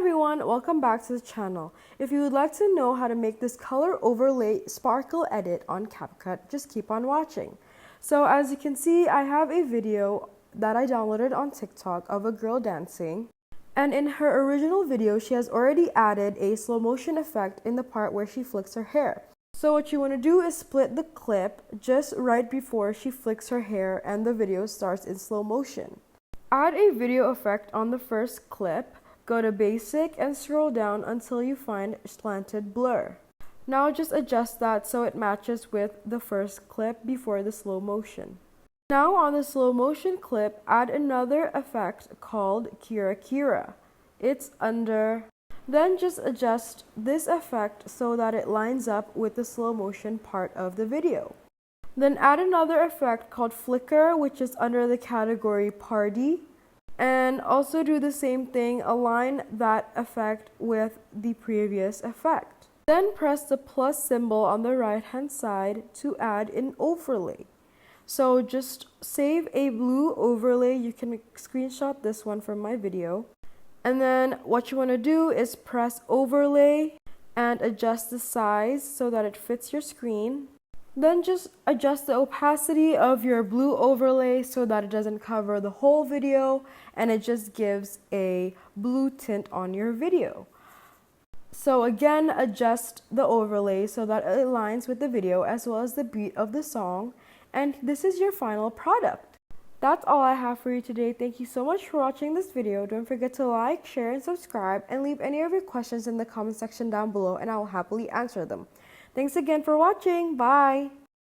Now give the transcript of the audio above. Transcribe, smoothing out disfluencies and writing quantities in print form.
everyone, welcome back to the channel. If you would like to know how to make this color overlay sparkle edit on Capcut, just keep on watching. So as you can see, I have a video that I downloaded on TikTok of a girl dancing. And in her original video, she has already added a slow motion effect in the part where she flicks her hair. So what you want to do is split the clip just right before she flicks her hair and the video starts in slow motion. Add a video effect on the first clip, go to basic and scroll down until you find slanted blur. Now just adjust that so it matches with the first clip before the slow motion. Now on the slow motion clip, add another effect called Kira Kira. It's under. Then just adjust this effect so that it lines up with the slow motion part of the video. Then add another effect called Flicker, which is under the category Party. And also do the same thing, align that effect with the previous effect. Then press the plus symbol on the right hand side to add an overlay. So just save a blue overlay. You can screenshot this one from my video. And then what you want to do is press overlay and adjust the size so that it fits your screen. Then just adjust the opacity of your blue overlay so that it doesn't cover the whole video and it just gives a blue tint on your video. So again, adjust the overlay so that it aligns with the video as well as the beat of the song. And this is your final product. That's all I have for you today. Thank you so much for watching this video. Don't forget to like, share, and subscribe, and leave any of your questions in the comment section down below and I will happily answer them. Thanks again for watching. Bye!